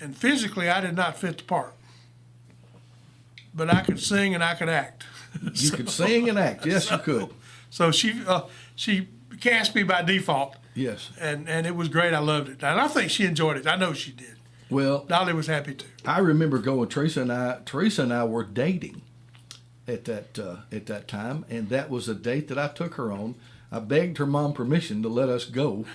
And physically, I did not fit the part. But I could sing and I could act. You could sing and act. Yes, you could. So she cast me by default. Yes. And it was great. I loved it. And I think she enjoyed it. I know she did. Well, Dolly was happy too. I remember going. Teresa and I were dating at that time, and that was a date that I took her on. I begged her mom permission to let us go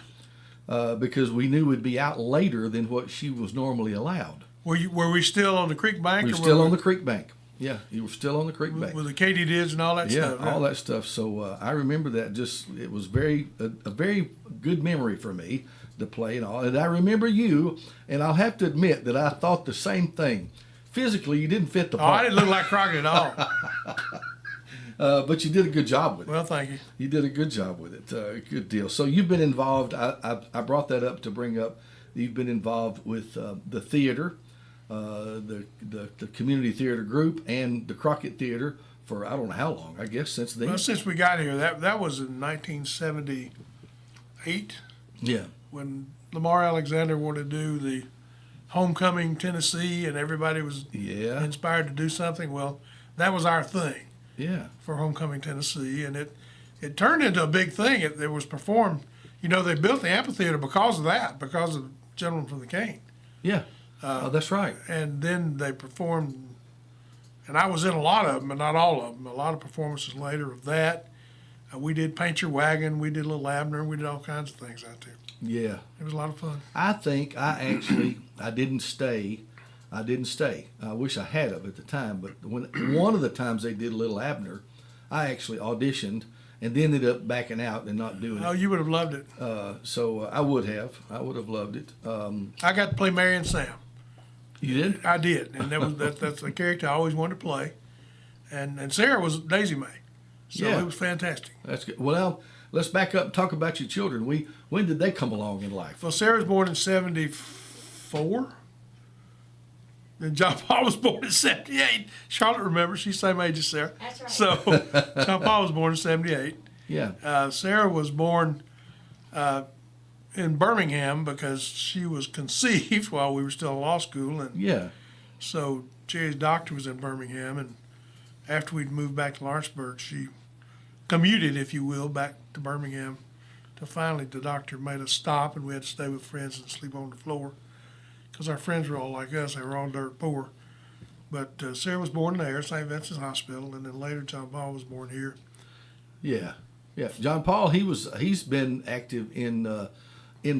because we knew we'd be out later than what she was normally allowed. Were we still on the creek bank? We were still on the creek bank. Yeah, you were still on the creek bank. With the katydids and all that stuff. Yeah, all that stuff. So I remember that. It was a very good memory for me to play and all. And I remember you, and I'll have to admit that I thought the same thing. Physically, you didn't fit the part. Oh, I didn't look like Crockett at all. But you did a good job with it. Well, thank you. You did a good job with it. Good deal. So you've been involved. I brought that up to bring up. You've been involved with the theater, the community theater group, and the Crockett Theater for I don't know how long. I guess since then. Well, since we got here, that was in 1978. Yeah. When Lamar Alexander wanted to do the Homecoming Tennessee, and everybody was inspired to do something. Well, that was our thing. Yeah. For Homecoming Tennessee, and it turned into a big thing. It was performed. You know, they built the amphitheater because of that, because of the Gentleman from the Cane. Yeah. That's right. And then they performed, and I was in a lot of them, but not all of them. A lot of performances later of that. We did Paint Your Wagon. We did Little Abner. We did all kinds of things out there. Yeah. It was a lot of fun. I think I didn't stay. I wish I had of at the time, but one of the times they did Little Abner, I actually auditioned and then ended up backing out and not doing it. Oh, you would have loved it. So I would have loved it. I got to play Mary and Sam. You did? I did, and that's the character I always wanted to play. And Sarah was Daisy Mae, so it was fantastic. That's good. Well, let's back up and talk about your children. When did they come along in life? Well, Sarah was born in 1974. And John Paul was born in 1978. Charlotte remembers, she's the same age as Sarah. That's right. So John Paul was born in 1978. Yeah. Sarah was born in Birmingham because she was conceived while we were still in law school. And so Jerry's doctor was in Birmingham. And after we'd moved back to Lawrenceburg, she commuted, if you will, back to Birmingham. Till finally the doctor made us stop, and we had to stay with friends and sleep on the floor. Because our friends were all like us, they were all dirt poor. But Sarah was born there, St. Vincent's Hospital, and then later John Paul was born here. Yeah, John Paul, he's been active in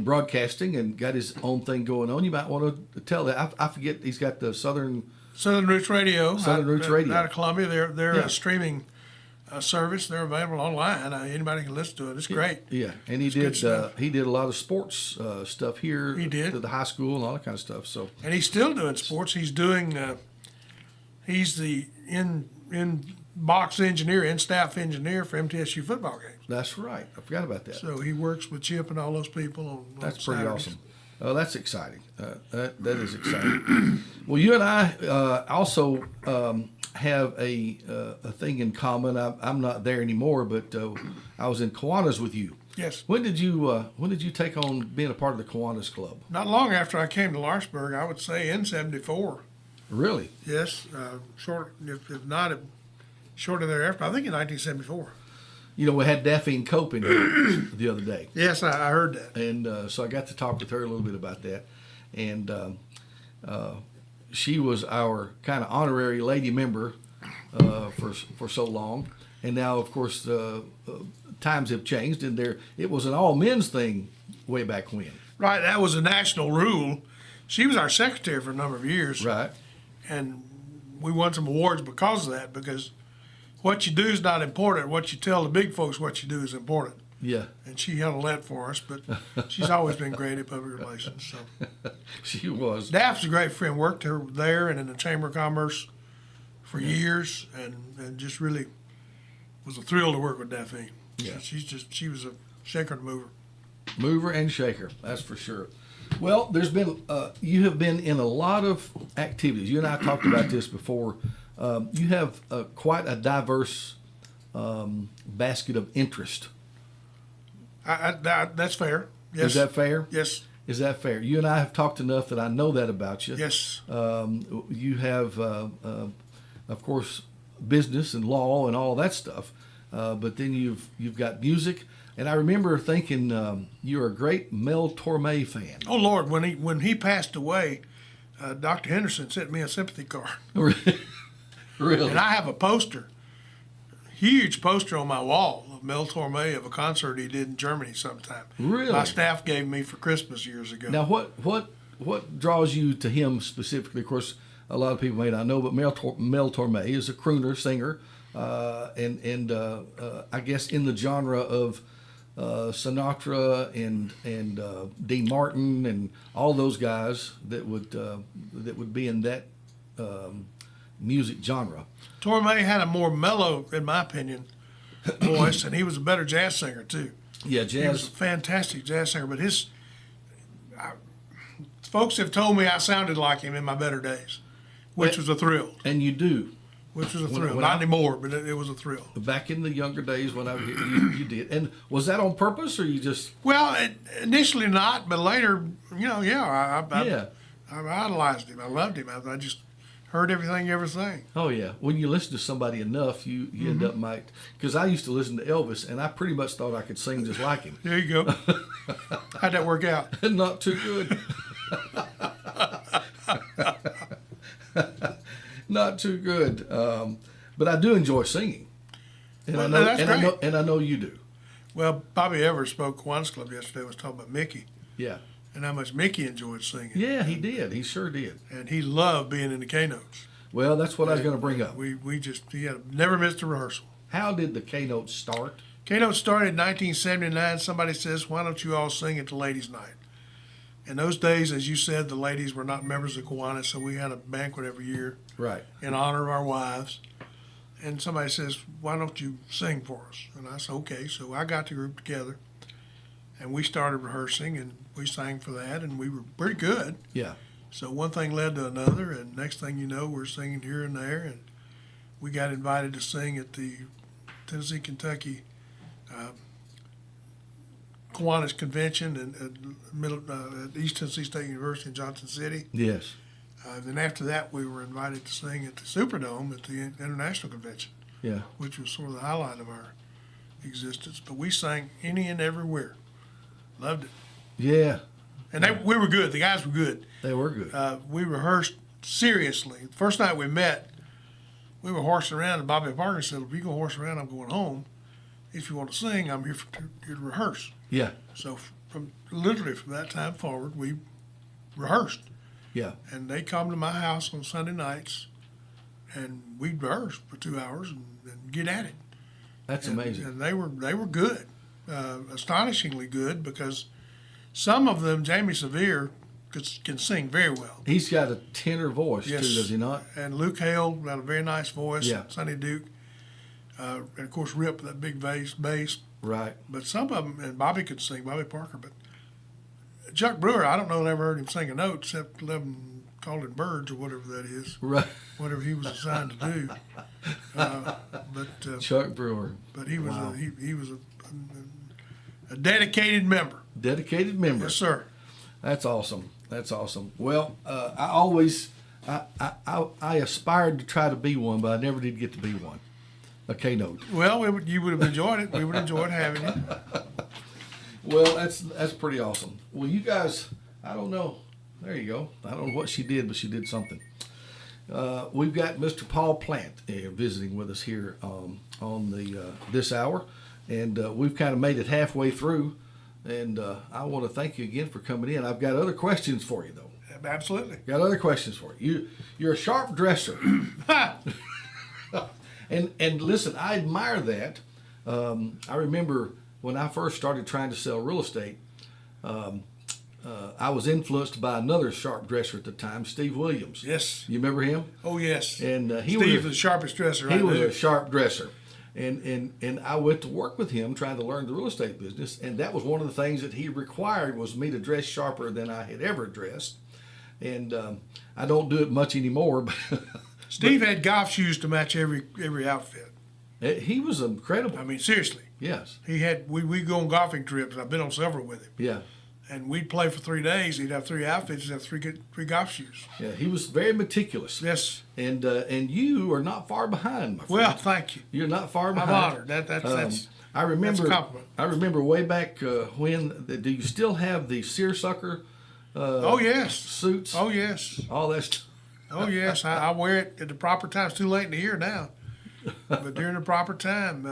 broadcasting and got his own thing going on. You might want to tell that. I forget he's got the Southern Roots Radio. Radio out of Columbia. They're a streaming service. They're available online. Anybody can listen to it. It's great. Yeah, and he did a lot of sports stuff here. He did to the high school and all that kind of stuff. So and he's still doing sports. He's doing. He's the in-box engineer, in-staff engineer for MTSU football games. That's right. I forgot about that. So he works with Chip and all those people on That's Saturdays. pretty awesome. Oh, that's exciting. That is exciting. Well, you and I also have a thing in common. I'm not there anymore, but I was in Kiwanis with you. Yes. When did you take on being a part of the Kiwanis Club? Not long after I came to Lawrenceburg, I would say in '74. Really? Yes. Short, if not, shortly thereafter. I think in 1974. You know, we had Daphne Cope in here the other day. Yes, I heard that. And so I got to talk with her a little bit about that. And she was our kind of honorary lady member for so long. And now, of course, times have changed, and it was an all-men's thing way back when. Right, that was a national rule. She was our secretary for a number of years. Right. And we won some awards because of that, because what you do is not important. What you tell the big folks what you do is important. Yeah. And she handled that for us, but she's always been great at public relations. So she was. Daph's a great friend. Worked her there and in the Chamber of Commerce for years, and just really was a thrill to work with Daphne. Yeah. She was a shaker and mover. Mover and shaker, that's for sure. Well, there's been you have been in a lot of activities. You and I talked about this before. You have quite a diverse basket of interest. That's fair. Yes. Is that fair? Yes. Is that fair? You and I have talked enough that I know that about you. Yes. You have, of course, business and law and all that stuff, but then you've got music. And I remember thinking you're a great Mel Torme fan. Oh Lord, when he passed away, Dr. Henderson sent me a sympathy card. Really? And I have a poster, huge poster on my wall of Mel Torme of a concert he did in Germany sometime. Really? My staff gave me for Christmas years ago. Now, what draws you to him specifically? Of course, a lot of people may not know, but Mel Torme is a crooner singer, and I guess in the genre of Sinatra and Dean Martin and all those guys that would be in that music genre. Torme had a more mellow, in my opinion, voice, and he was a better jazz singer too. Yeah, He was a fantastic jazz singer, but folks have told me I sounded like him in my better days, which was a thrill. And you do. Which was a thrill. Not anymore, but it was a thrill. Back in the younger days when you did. And was that on purpose or you just... Well, initially not, but later, I idolized him. I loved him. I just heard everything you ever sang. Oh, yeah. When you listen to somebody enough, you end up because I used to listen to Elvis, and I pretty much thought I could sing just like him. There you go. How'd that work out? Not too good. Not too good. But I do enjoy singing. And I know you do. Well, Bobby Evers spoke Kiwanis Club yesterday, was talking about Mickey. Yeah. And how much Mickey enjoyed singing. Yeah, he did. He sure did. And he loved being in the K-Notes. Well, that's what I was going to bring up. He had never missed a rehearsal. How did the K-Notes start? K-Notes started in 1979. Somebody says, why don't you all sing at the ladies' night? In those days, as you said, the ladies were not members of Kiwanis, so we had a banquet every year. Right. In honor of our wives. And somebody says, why don't you sing for us? And I said, okay. So I got the group together, and we started rehearsing, and we sang for that, and we were pretty good. Yeah. So one thing led to another, and next thing you know, we're singing here and there, and we got invited to sing at the Tennessee, Kentucky Kiwanis Convention at East Tennessee State University in Johnson City. Yes. Then after that, we were invited to sing at the Superdome at the International Convention. Yeah. Which was sort of the highlight of our existence. But we sang any and everywhere. Loved it. Yeah. And we were good. The guys were good. They were good. We rehearsed seriously. The first night we met, we were horsing around, and Bobby Parker said, if you go horse around, I'm going home. If you want to sing, I'm here to rehearse. Yeah. So from that time forward, we rehearsed. Yeah. And they come to my house on Sunday nights, and we'd rehearse for 2 hours and get at it. That's amazing. And they were good, astonishingly good, because some of them, Jamie Sevier, can sing very well. He's got a tenor voice, yes. too, does he not? And Luke Hale got a very nice voice. Yeah. Sonny Duke. And, of course, Rip, that big bass. Right. But some of them, and Bobby could sing, Bobby Parker, but Chuck Brewer, I don't know, never heard him sing a note except 11 calling birds or whatever that is. Right. Whatever he was assigned to do. But Chuck Brewer. But he was he was a dedicated member. Dedicated member. Yes, sir. That's awesome. That's awesome. Well, I aspired to try to be one, but I never did get to be one. A K-Note. Well, you would have enjoyed it. We would have enjoyed having you. Well, that's pretty awesome. Well, you guys, I don't know. There you go. I don't know what she did, but she did something. We've got Mr. Paul Plant visiting with us here on the this hour, and we've kind of made it halfway through. And I want to thank you again for coming in. I've got other questions for you, though. Absolutely. Got other questions for you. You're a sharp dresser. And listen, I admire that. I remember when I first started trying to sell real estate, I was influenced by another sharp dresser at the time, Steve Williams. Yes. You remember him? Oh, yes. And Steve was the sharpest dresser I knew. He was a sharp dresser. And I went to work with him trying to learn the real estate business, and that was one of the things that he required was me to dress sharper than I had ever dressed. And I don't do it much anymore. But Steve had golf shoes to match every outfit. He was incredible. I mean, seriously. Yes. He had we go on golfing trips. I've been on several with him. Yeah. And we'd play for 3 days. He'd have 3 outfits. He'd have three golf shoes. Yeah, he was very meticulous. Yes. And you are not far behind, my friend. Well, thank you. You're not far I'm behind. honored. That's I remember. that's a compliment. I remember way back when. Do you still have the seersucker? Oh yes. Suits. Oh yes. All that stuff. Oh yes. I wear it at the proper time. It's too late in the year now, but during the proper time.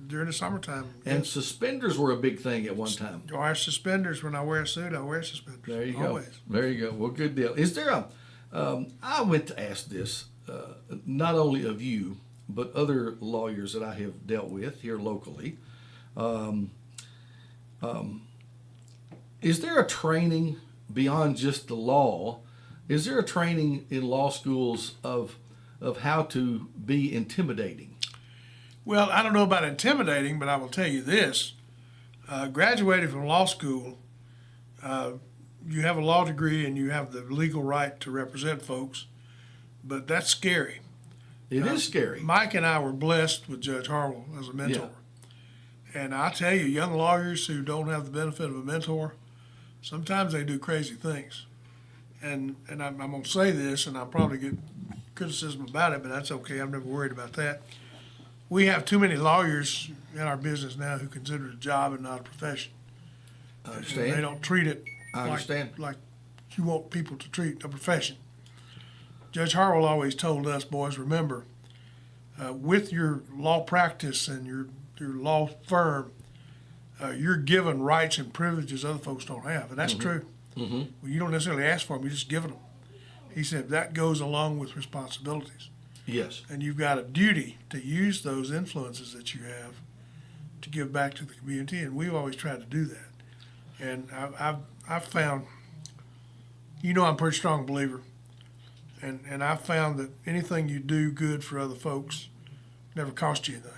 During the summertime. And suspenders were a big thing at one time. I wear suspenders when I wear a suit. I wear suspenders. There you Always. go. There you go. Well, good deal. Is there a? I went to ask this not only of you, but other lawyers that I have dealt with here locally. Is there a training beyond just the law? Is there a training in law schools of how to be intimidating? Well, I don't know about intimidating, but I will tell you this. Graduated from law school, you have a law degree and you have the legal right to represent folks, but that's scary. It is scary. Mike and I were blessed with Judge Harwell as a mentor. And I tell you, young lawyers who don't have the benefit of a mentor, sometimes they do crazy things. And I'm going to say this, and I'll probably get criticism about it, but that's okay. I'm never worried about that. We have too many lawyers in our business now who consider it a job and not a profession. I understand. And they don't treat it I understand. like you want people to treat a profession. Judge Harwell always told us, boys, remember, with your law practice and your law firm, you're given rights and privileges other folks don't have. And that's true. Mm-hmm. Well, you don't necessarily ask for them, you're just given them. He said that goes along with responsibilities. Yes. And you've got a duty to use those influences that you have to give back to the community, and we've always tried to do that. And I've found, I'm a pretty strong believer, and I've found that anything you do good for other folks never costs you anything.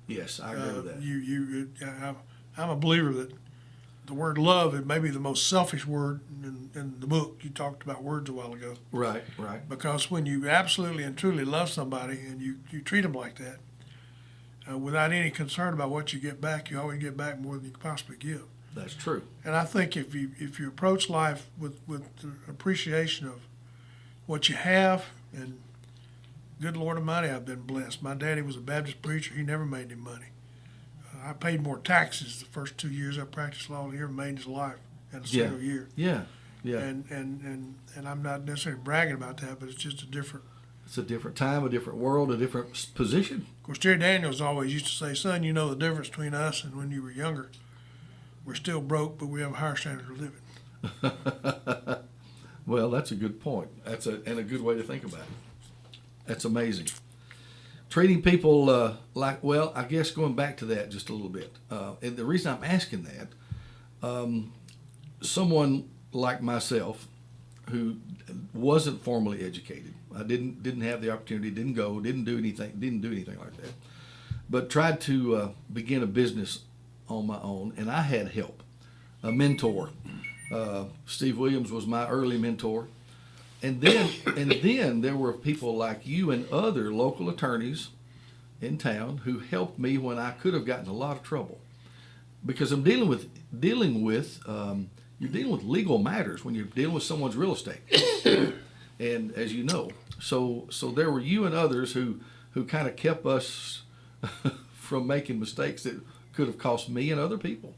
Yes, I agree with that. I'm a believer that the word love is maybe the most selfish word in the book. You talked about words a while ago. Right, right. Because when you absolutely and truly love somebody and you treat them like that, without any concern about what you get back, you always get back more than you can possibly give. That's true. And I think if you approach life with the appreciation of what you have, and good Lord Almighty, I've been blessed. My daddy was a Baptist preacher. He never made any money. I paid more taxes the first 2 years I practiced law than he ever made in his life in a single year. Yeah, yeah. And I'm not necessarily bragging about that, but it's just a different. It's a different time, a different world, a different position. Of course, Jerry Daniels always used to say, "Son, you know the difference between us and when you were younger. We're still broke, but we have a higher standard of living." Well, that's a good point. And a good way to think about it. That's amazing. Treating people I guess going back to that just a little bit. And the reason I'm asking that, someone like myself who wasn't formally educated, I didn't have the opportunity, didn't do anything like that, but tried to begin a business on my own, and I had help, a mentor. Steve Williams was my early mentor. And then there were people like you and other local attorneys in town who helped me when I could have gotten in a lot of trouble, because I'm dealing with you're dealing with legal matters when you're dealing with someone's real estate, and as you know, so there were you and others who kind of kept us from making mistakes that could have cost me and other people.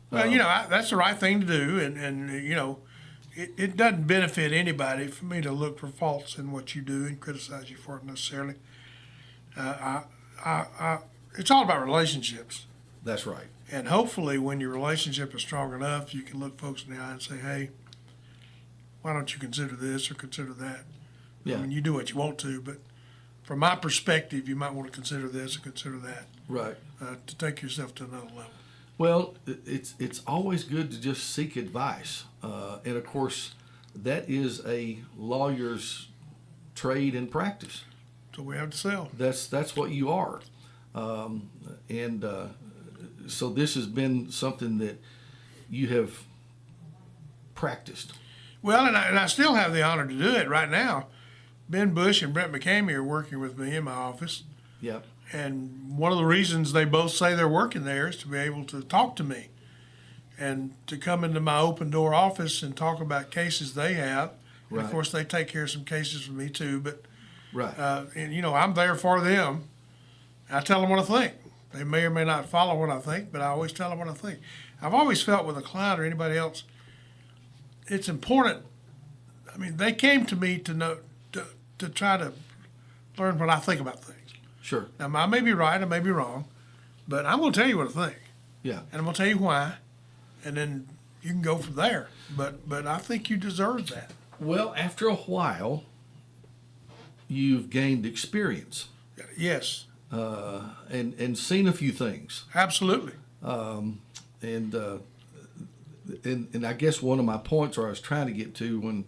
Well, that's the right thing to do, and it doesn't benefit anybody for me to look for faults in what you do and criticize you for it necessarily. It's all about relationships. That's right. And hopefully when your relationship is strong enough, you can look folks in the eye and say, "Hey, why don't you consider this or consider that?" Yeah. I mean, you do what you want to, but from my perspective, you might want to consider this or consider that. Right. To take yourself to another level. Well, it's always good to just seek advice, and of course, that is a lawyer's trade and practice. So we have to sell. That's what you are, so this has been something that you have practiced. Well, and I still have the honor to do it right now. Ben Bush and Brent McCamey are working with me in my office. Yep. And one of the reasons they both say they're working there is to be able to talk to me and to come into my open door office and talk about cases they have. And Right. of course, they take care of some cases for me too. But Right. and I'm there for them. I tell them what I think. They may or may not follow what I think, but I always tell them what I think. I've always felt with a client or anybody else, it's important. I mean, they came to me to know to try to learn what I think about things. Sure. Now, I may be right, I may be wrong, but I'm going to tell you what I think, Yeah. and I'm going to tell you why, and then you can go from there. But I think you deserve that. Well, after a while, you've gained experience Yes, and seen a few things. absolutely. And I guess one of my points, or I was trying to get to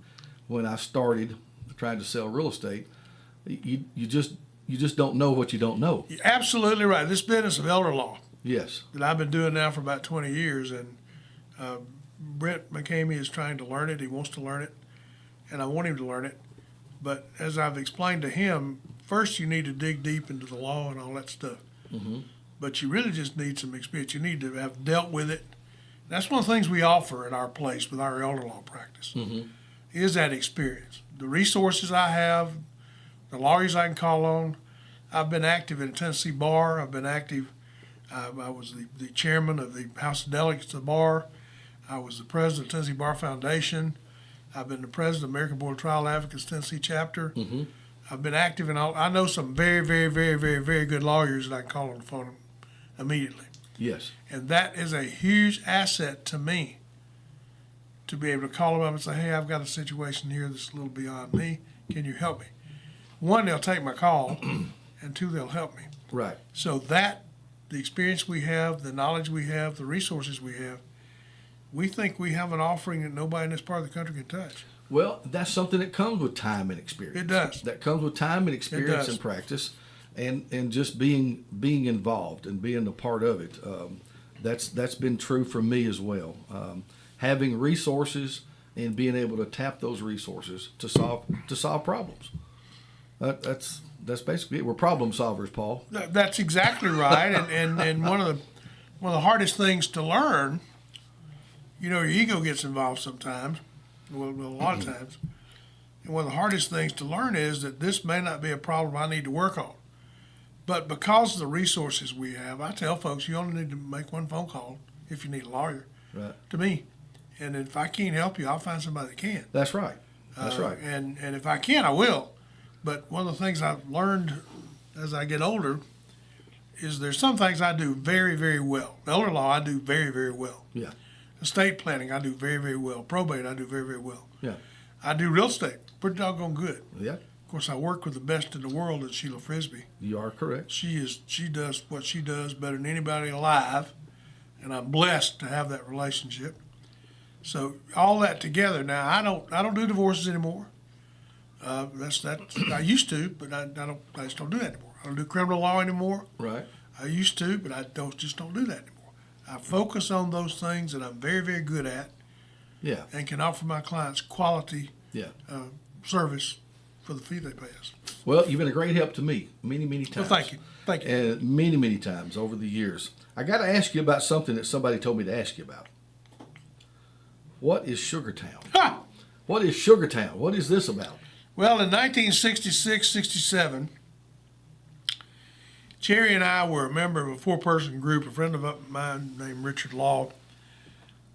when I started trying to sell real estate, you just don't know what you don't know. You're absolutely right. This business of elder law Yes. that I've been doing now for about 20 years, and Brent McCamey is trying to learn it. He wants to learn it, and I want him to learn it. But as I've explained to him, first you need to dig deep into the law and all that stuff. Mm-hmm. But you really just need some experience. You need to have dealt with it. That's one of the things we offer at our place with our elder law practice, is that experience. The resources I have, the lawyers I can call on. I've been active in the Tennessee Bar. I've been active. I was the chairman of the House of Delegates of the Bar. I was the president of the Tennessee Bar Foundation. I've been the president of the American Board of Trial Advocates Tennessee chapter. Mm-hmm. I've been active in all. I know some very, very, very, very, very good lawyers that I can call on the phone immediately. Yes. And that is a huge asset to me, to be able to call them up and say, hey, I've got a situation here that's a little beyond me. Can you help me? One, they'll take my call, and two, they'll help me. Right. So that, the experience we have, the knowledge we have, the resources we have, we think we have an offering that nobody in this part of the country can touch. Well, that's something that comes with time and experience. It does. That comes with time and experience does. and practice, and just being involved and being a part of it. That's been true for me as well. Having resources and being able to tap those resources to solve problems. That's basically it. We're problem solvers, Paul. That's exactly right. And one of the hardest things to learn, your ego gets involved sometimes, well, a lot of times. And one of the hardest things to learn is that this may not be a problem I need to work on. But because of the resources we have, I tell folks you only need to make one phone call if you need a lawyer to me. And if I can't help you, I'll find somebody that can. That's right. That's right. And if I can, I will. But one of the things I've learned as I get older is there's some things I do very, very well. Elder law, I do very, very well. Yeah. Estate planning, I do very, very well. Probate, I do very, very well. Yeah. I do real estate, pretty doggone good. Yeah. Of course, I work with the best in the world at Sheila Frisbee. You are correct. She does what she does better than anybody alive, and I'm blessed to have that relationship. So all that together, now I don't do divorces anymore. That's I used to, but I just don't do that anymore. I don't do criminal law anymore. Right. I used to, but I don't do that anymore. I focus on those things that I'm very, very good at. Yeah. And can offer my clients quality Yeah. service for the fee they pay us. Well, you've been a great help to me many, many times. Well, thank you. And many, many times over the years. I got to ask you about something that somebody told me to ask you about. What is Sugartown? Ha! What is Sugartown? What is this about? Well, in 1966, 67, Cherry and I were a member of a four-person group. A friend of mine named Richard Law,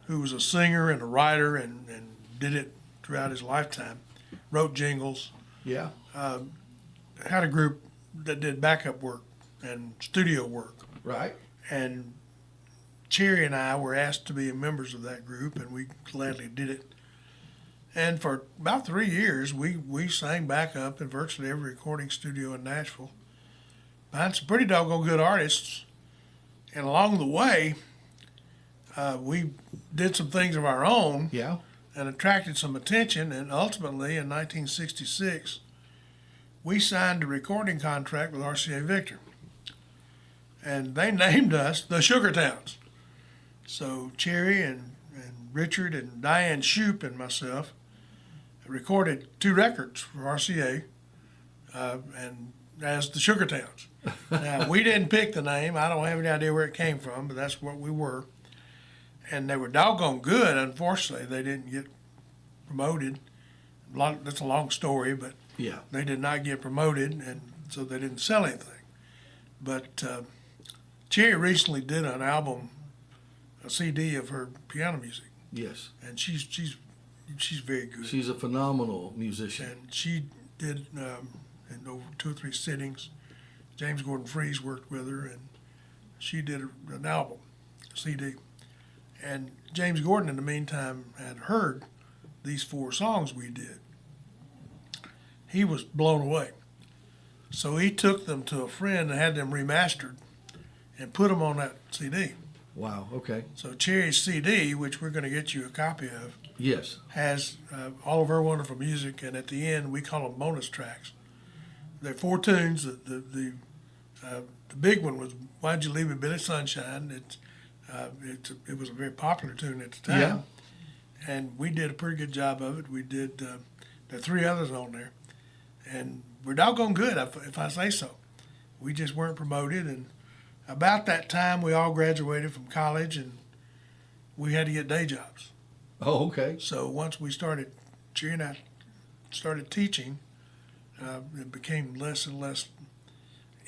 who was a singer and a writer and did it throughout his lifetime, wrote jingles, Yeah. had a group that did backup work and studio work. Right. And Cherry and I were asked to be members of that group, and we gladly did it. And for about 3 years, we sang backup in virtually every recording studio in Nashville behind some pretty doggone good artists. And along the way, we did some things of our own Yeah. and attracted some attention. And ultimately, in 1966, we signed a recording contract with RCA Victor. And they named us the Sugartowns. So Cherry and Richard and Diane Shoup and myself recorded 2 records for RCA and as the Sugartowns. Now, we didn't pick the name. I don't have any idea where it came from, but that's what we were. and they were doggone good. Unfortunately, they didn't get promoted. That's a long story, but Yeah. they did not get promoted, and so they didn't sell anything. But Cherry recently did an album, a CD of her piano music, Yes. and she's very good. She's a phenomenal musician. And she did in over 2 or 3 sittings. James Gordon Freese worked with her, and she did an album, a CD. And James Gordon, in the meantime, had heard these 4 songs we did. He was blown away. So he took them to a friend and had them remastered and put them on that CD. Wow. Okay. So Cherry's CD, which we're going to get you a copy of, Yes. has all of her wonderful music, and at the end we call them bonus tracks. They're 4 tunes. The big one was "Why'd You Leave Me, Billy Sunshine." It was a very popular tune at the time, Yeah. and we did a pretty good job of it. We did. There are 3 others on there, and we're doggone good, if I say so. We just weren't promoted, and about that time we all graduated from college, and we had to get day jobs. Oh, okay. So once we started, Cherry and I started teaching, it became less and less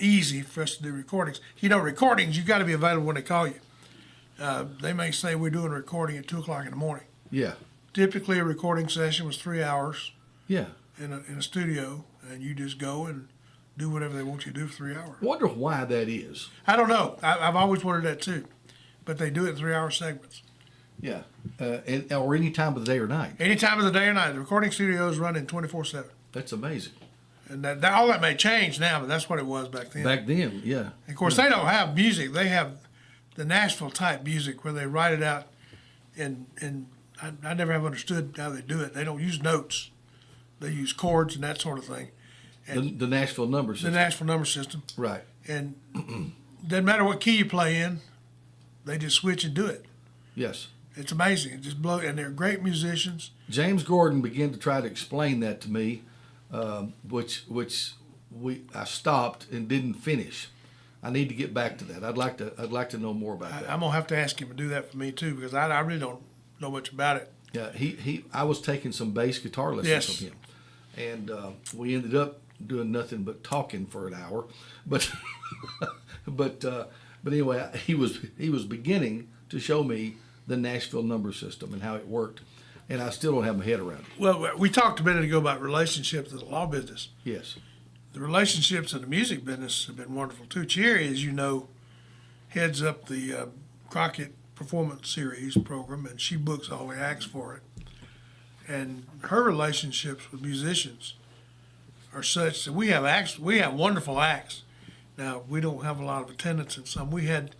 easy for us to do recordings. Recordings, you got to be available when they call you. They may say we're doing a recording at 2 o'clock in the morning. Yeah. Typically, a recording session was 3 hours Yeah. in a studio, and you just go and do whatever they want you to do for 3 hours. Wonder why that is. I don't know. I've always wondered that too, but they do it in 3-hour segments. Yeah. Or any time of the day or night. Any time of the day or night. The recording studios running 24/7. That's amazing. And all that may change now, but that's what it was back then. Back then, yeah. Of course, they don't have music. They have the Nashville type music where they write it out, and I never have understood how they do it. They don't use notes. They use chords and that sort of thing. And The Nashville number system. the Nashville number system. Right. And doesn't matter what key you play in, they just switch and do it. Yes. It's amazing. It just blows, and they're great musicians. James Gordon began to try to explain that to me, which I stopped and didn't finish. I need to get back to that. I'd like to know more about that. I'm gonna have to ask him to do that for me too, because I really don't know much about it. Yeah, I was taking some bass guitar lessons Yes. from him, and we ended up doing nothing but talking for an hour. But but anyway, he was beginning to show me the Nashville number system and how it worked, and I still don't have my head around it. Well, we talked a minute ago about relationships in the law business. Yes. The relationships in the music business have been wonderful too. Cherry, as you know, heads up the Crockett Performance Series program, and she books all the acts for it. And her relationships with musicians are such that we have wonderful acts. Now, we don't have a lot of attendance in some. We had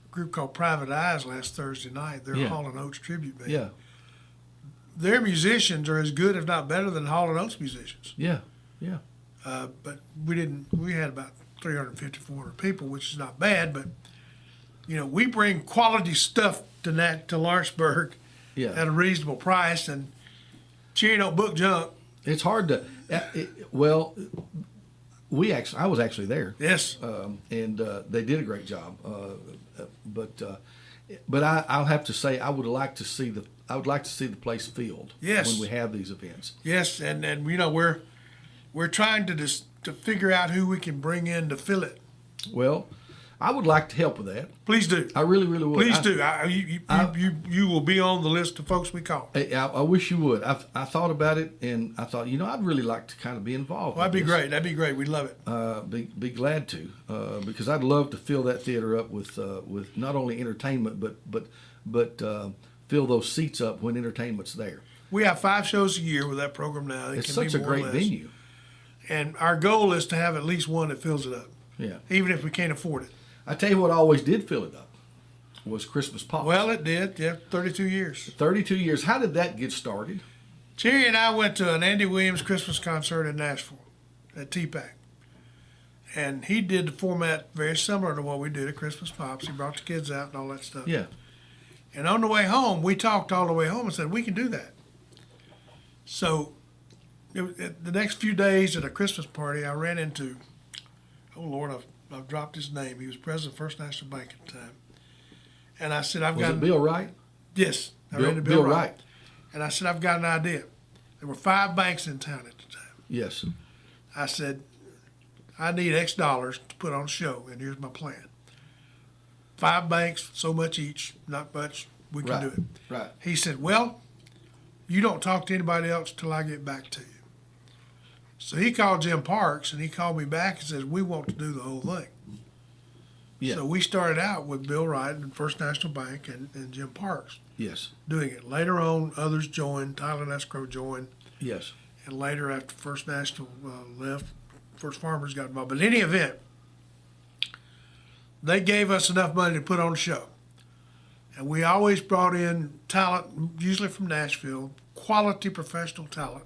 a group called Private Eyes last Thursday night. They're Yeah. Hall & Oates tribute band. Yeah. Their musicians are as good, if not better, than Hall & Oates musicians. Yeah. Yeah. But we had about 350, 400 people, which is not bad, but, we bring quality stuff to Lawrenceburg Yeah. at a reasonable price, and Cherry don't book junk. It's hard to. I was actually there. Yes. And they did a great job. But I'll have to say I would like to see the place filled. Yes. When we have these events. Yes, and we're trying to figure out who we can bring in to fill it. Well, I would like to help with that. Please do. I really, really would. Please do. You will be on the list of folks we call. I wish you would. I thought about it, and I thought, I'd really like to kind of be involved. Well, that'd be with great. That'd be great. We'd love it. this. Be glad to, because I'd love to fill that theater up with not only entertainment, but fill those seats up when entertainment's there. We have 5 shows a year with that program now. It It's can be such a more or great less. venue. And our goal is to have at least one that fills it up, Yeah. even if we can't afford it. I tell you what always did fill it up was Christmas Pops. Well, it did. Yeah, 32 years. 32 years. How did that get started? Cherry and I went to an Andy Williams Christmas concert in Nashville at TPAC. And he did the format very similar to what we did at Christmas Pops. He brought the kids out and all that stuff. Yeah. And on the way home, we talked all the way home and said, we can do that. So the next few days at a Christmas party, I ran into, oh Lord, I've dropped his name. He was president of First National Bank at the time. And I said, Was it Bill Wright? Yes, I ran to Bill Bill Wright. Wright. And I said, I've got an idea. There were 5 banks in town at the time. Yes. I said, I need X dollars to put on a show, and here's my plan. 5 banks, so much each, not much, we can do it. Right. He said, well, you don't talk to anybody else till I get back to you. So he called Jim Parks, and he called me back and says, we want to do the whole thing. Yeah. So we started out with Bill Wright and First National Bank and Jim Parks Yes. doing it. Later on, others joined, Tyler Escrow joined, Yes. and later after First National left, First Farmers got involved. But in any event, they gave us enough money to put on a show. And we always brought in talent, usually from Nashville, quality professional talent.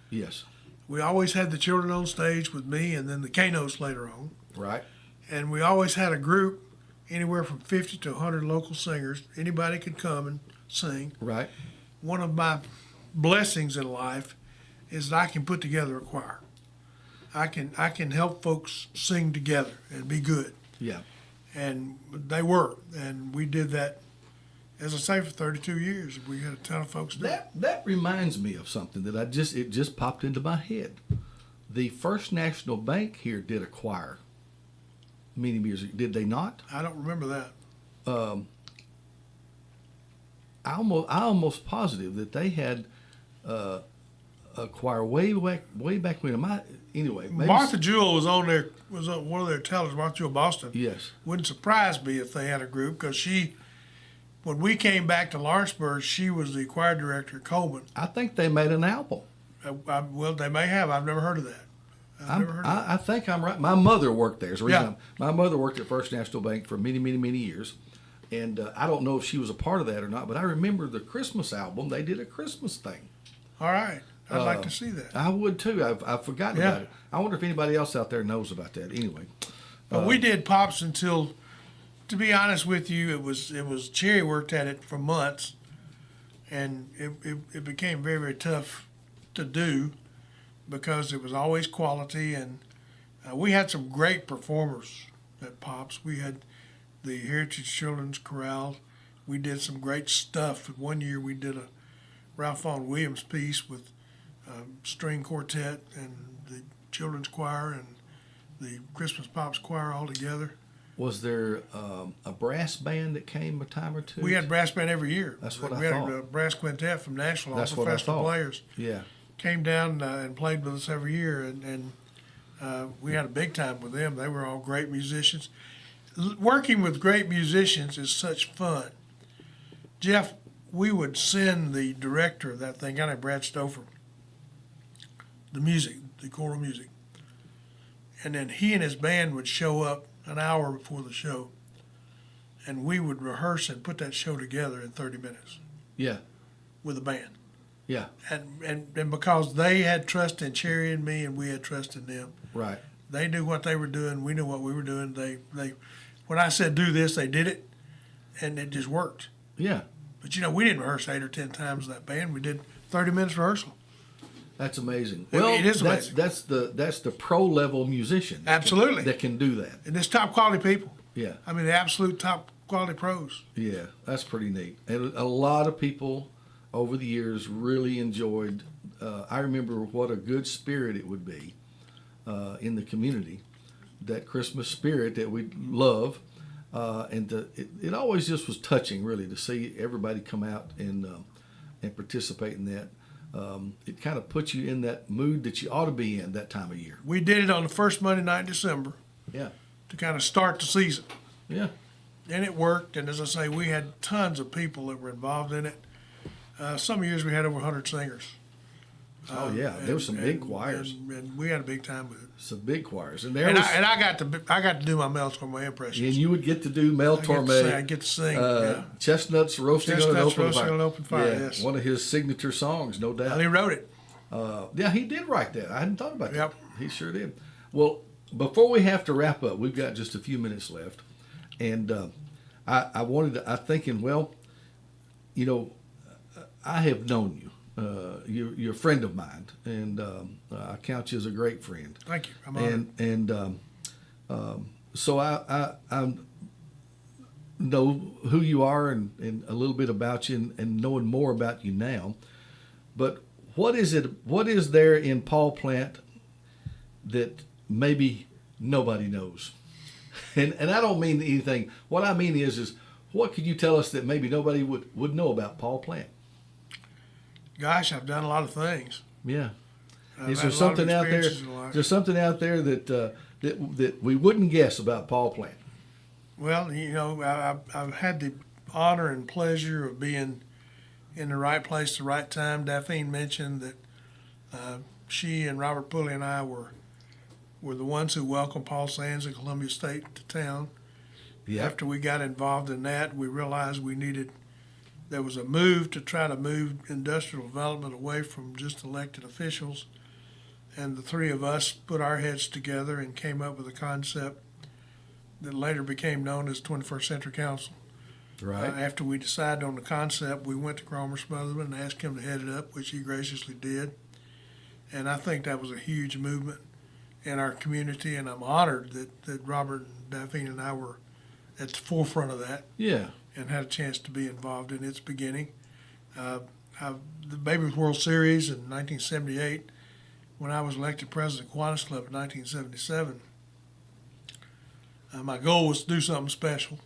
Yes. We always had the children on stage with me and then the K-Notes later on. Right. And we always had a group, anywhere from 50 to 100 local singers. Anybody could come and sing. Right. One of my blessings in life is that I can put together a choir. I can help folks sing together and be good. Yeah. And they were. And we did that, as I say, for 32 years. We had a ton of folks do it. That reminds me of something that it just popped into my head. The First National Bank here did a choir many years ago. Did they not? I don't remember that. I almost positive that they had a choir way back when. Anyway, maybe Martha Jewell was on one of their tellers, Martha Jewell Boston. Yes. Wouldn't surprise me if they had a group, because when we came back to Lawrenceburg, she was the choir director at Coleman. I think they made an album. Well, they may have. I've never heard of that. I think I'm right. My mother worked there. Yeah. My mother worked at First National Bank for many, many, many years. And I don't know if she was a part of that or not, but I remember the Christmas album. They did a Christmas thing. All right. I'd like to see that. I would too. I've forgotten about it. I wonder if anybody else out there knows about that. Anyway. But we did Pops until, to be honest with you, it was Cherry worked at it for months, and it became very, very tough to do because it was always quality, and we had some great performers at Pops. We had the Heritage Children's Chorale. We did some great stuff. One year we did a Ralph Vaughan Williams piece with string quartet and the children's choir and the Christmas Pops choir all together. Was there a brass band that came a time or two? We had brass band every year. That's what we I had thought. a brass quintet from Nashville, all That's what I professional thought. players. Yeah. Came down and played with us every year, and we had a big time with them. They were all great musicians. Working with great musicians is such fun. Jeff, we would send the director of that thing, a guy named Brad Stouffer, the music, the choral music. And then he and his band would show up an hour before the show, and we would rehearse and put that show together in 30 minutes Yeah. with a band. Yeah. And because they had trust in Cherry and me, and we had trust in them. Right. They knew what they were doing. We knew what we were doing. They when I said do this, they did it, and it just worked. Yeah. But we didn't rehearse 8 or 10 times with that band. We did 30 minutes rehearsal. That's amazing. Well, it is amazing. That's the pro level musician. Absolutely. That can do that. And it's top quality people. Yeah. I mean, the absolute top quality pros. Yeah, that's pretty neat. And a lot of people over the years really enjoyed. I remember what a good spirit it would be in the community, that Christmas spirit that we love, and it always just was touching, really, to see everybody come out and participate in that. It kind of puts you in that mood that you ought to be in that time of year. We did it on the first Monday night in December Yeah, to kind of start the season. yeah, And it worked. And as I say, we had tons of people that were involved in it. Some years we had over 100 singers. oh yeah. There were some big choirs, And we had a big time with it. some big choirs, and I got to do my Mel Torme impressions. and you would get to do Mel Torme. I get to sing. Yeah. Chestnuts roasting on an Chestnuts open roasting fire. on an open fire, Yeah, yes. one of his signature songs, no doubt. Well, he wrote it. Yeah, he did write that. I hadn't thought about Yep. that. He sure did. Well, before we have to wrap up, we've got just a few minutes left, and I'm thinking, well, I have known you. You're a friend of mine, and I count you as a great friend. Thank you. I'm honored. So I'm know who you are and a little bit about you and knowing more about you now. But what is there in Paul Plant that maybe nobody knows? And I don't mean anything. What I mean is what could you tell us that maybe nobody would know about Paul Plant? Gosh, I've done a lot of things. Yeah. I've Is had there a lot of something out there? experiences in life. Is there something out there that we wouldn't guess about Paul Plant? Well, you know, I've had the honor and pleasure of being in the right place at the right time. Daphne mentioned that she and Robert Pulley and I were the ones who welcomed Paul Sands and Columbia State to town. Yeah. After we got involved in that, we realized there was a move to try to move industrial development away from just elected officials. And the three of us put our heads together and came up with a concept that later became known as 21st Century Council. Right. After we decided on the concept, we went to Cromer Smotherman and asked him to head it up, which he graciously did. And I think that was a huge movement in our community, and I'm honored that Robert and Daphne and I were at the forefront of that. Yeah. And had a chance to be involved in its beginning. The Baby Ruth World Series in 1978, when I was elected president of Kiwanis Club in 1977, my goal was to do something special.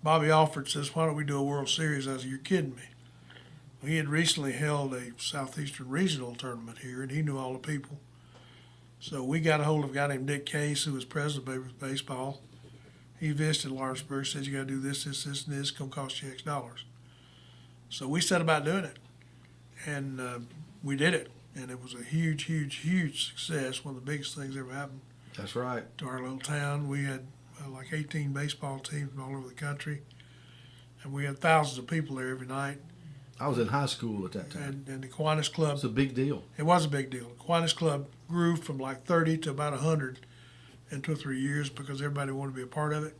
Bobby Alford says, "Why don't we do a World Series?" I said, "You're kidding me." Well, he had recently held a Southeastern Regional tournament here, and he knew all the people. So we got a hold of a guy named Dick Case, who was president of Baby Ruth Baseball. He visited Lawrenceburg, said, "You got to do this, this, this, and this. It's going to cost you X dollars." So we set about doing it, and we did it. And it was a huge, huge, huge success, one of the biggest things ever happened That's right. to our little town. We had like 18 baseball teams from all over the country, and we had thousands of people there every night. I was in high school at that time. And the Kiwanis Club, It's a big deal. it was a big deal. The Kiwanis Club grew from like 30 to about 100 in 2 or 3 years because everybody wanted to be a part of it.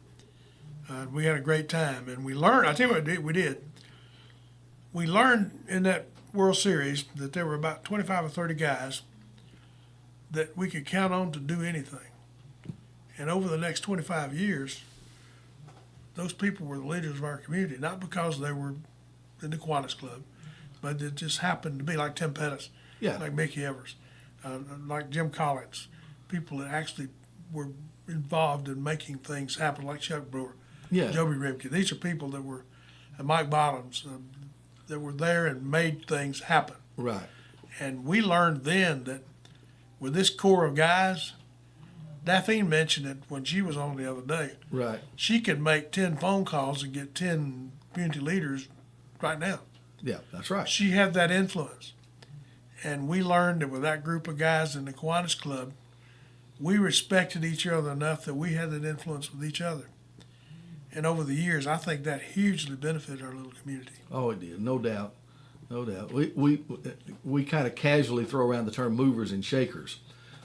We had a great time, and we learned. I tell you what we did. We learned in that World Series that there were about 25 or 30 guys that we could count on to do anything. And over the next 25 years, those people were the leaders of our community, not because they were in the Kiwanis Club, but it just happened to be like Tim Pettis, Yeah. like Mickey Evers, like Jim Collins, people that actually were involved in making things happen, like Chuck Brewer, Yeah. Joby Rimke. These are people that were, Mike Bottoms, that were there and made things happen. Right. And we learned then that with this core of guys, Daphne mentioned it when she was on the other day. Right. She could make 10 phone calls and get 10 community leaders right now. Yeah, that's right. She had that influence. And we learned that with that group of guys in the Kiwanis Club, we respected each other enough that we had that influence with each other. And over the years, I think that hugely benefited our little community. Oh, it did, no doubt, no doubt. We kind of casually throw around the term movers and shakers,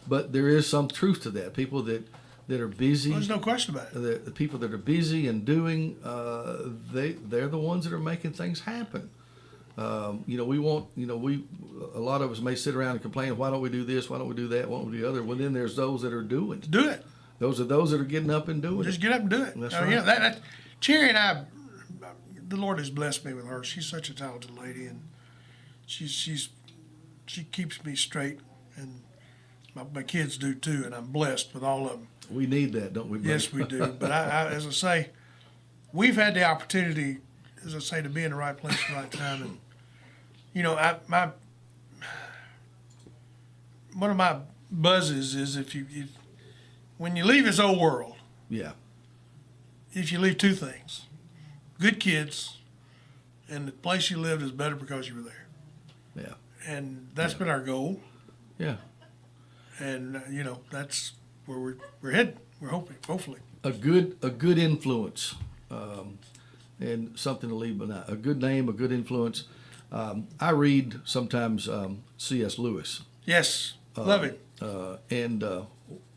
but there is some truth to that. People that are busy. Well, there's no question about it. The people that are busy and doing, they're the ones that are making things happen. A lot of us may sit around and complain, why don't we do this? Why don't we do that? Why don't we do the other? Well, then there's those that are doing it. Do it. Those are those that are getting up and doing Just it. get up and do it. That's I mean, right. that Cherry and I, the Lord has blessed me with her. She's such a talented lady, and she keeps me straight, and my kids do too, and I'm blessed with all of them. We need that, don't we, buddy? Yes, we do. But I, as I say, we've had the opportunity, as I say, to be in the right place at the right time. And, you know, one of my buzzes is when you leave this old world, Yeah. if you leave two things, good kids, and the place you lived is better because you were there. Yeah. And that's been our goal. Yeah. And, that's where we're headed. We're hopefully. A good influence, and something to leave behind. A good name, a good influence. I read sometimes C.S. Lewis. Yes, love it. And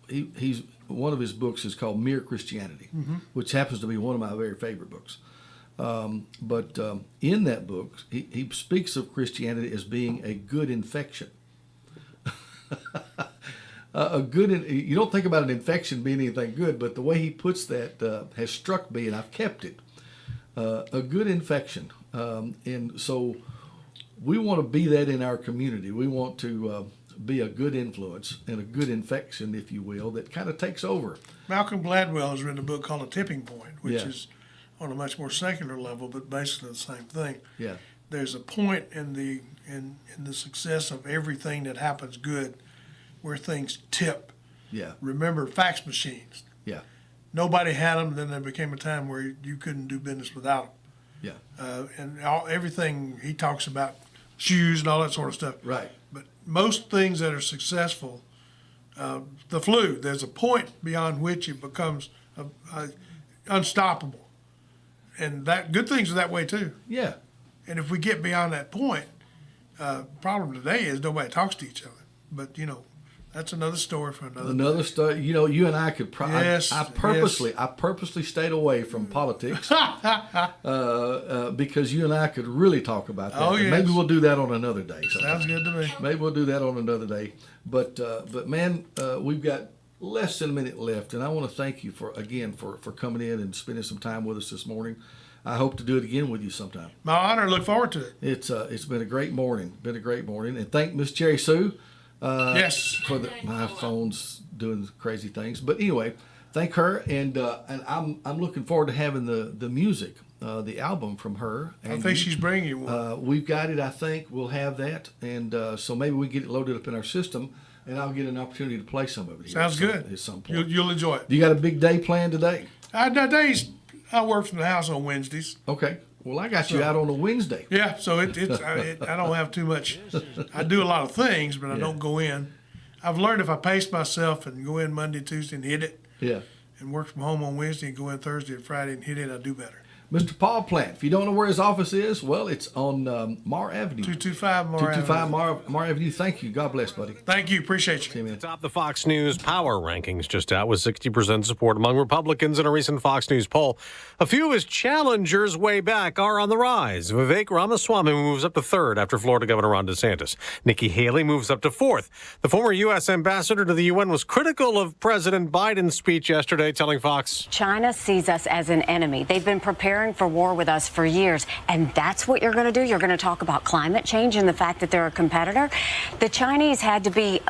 he's one of his books is called Mere Christianity, which happens to be one of my very favorite books. But in that book, he speaks of Christianity as being a good infection. You don't think about an infection being anything good, but the way he puts that has struck me, and I've kept it. a good infection. And so we want to be that in our community. We want to be a good influence and a good infection, if you will, that kind of takes over. Malcolm Gladwell has written a book called A Tipping Point, which is on a much more secular level, but basically the same thing. Yeah. There's a point in the success of everything that happens good where things tip. Yeah. Remember fax machines. Yeah. Nobody had them, then there became a time where you couldn't do business without them. Yeah. And everything he talks about, shoes and all that sort of stuff. Right. But most things that are successful, the flu, there's a point beyond which it becomes unstoppable. And that good things are that way too. Yeah. And if we get beyond that point, problem today is nobody talks to each other. But that's another story for another. Story. You and I could. Yes. I purposely stayed away from politics because you and I could really talk about that. Oh, yes. Maybe we'll do that on another day. Sounds good to me. Maybe we'll do that on another day. But man, we've got less than a minute left, and I want to thank you for coming in and spending some time with us this morning. I hope to do it again with you sometime. My honor. Look forward to it. It's been a great morning. And thank Miss Cherry Sue. Yes. For my phone's doing crazy things, but anyway, thank her, and I'm looking forward to having the music, the album from her. And I think she's bringing you one. We've got it. I think we'll have that, and so maybe we get it loaded up in our system, and I'll get an opportunity to play some of it. Sounds good. At some point, you'll enjoy it. You got a big day planned today? I work from the house on Wednesdays. Okay. Well, I got you out on a Wednesday. Yeah, so I don't have too much. I do a lot of things, but I don't go in. I've learned if I pace myself and go in Monday, Tuesday, and hit it, and work from home on Wednesday and go in Thursday and Friday and hit it, I do better. Mr. Paul Plant, if you don't know where his office is, well, it's on Mar Avenue. 225 Mar Avenue. 225 Mar Avenue. Thank you. God bless, buddy. Thank you. Appreciate you. Top the Fox News power rankings just out with 60% support among Republicans in a recent Fox News poll. A few of his challengers way back are on the rise. Vivek Ramaswamy moves up to third after Florida Governor Ron DeSantis. Nikki Haley moves up to fourth. The former U.S. ambassador to the UN was critical of President Biden's speech yesterday, telling Fox, China sees us as an enemy. They've been preparing for war with us for years, and that's what you're going to do? You're going to talk about climate change and the fact that they're a competitor? The Chinese had to be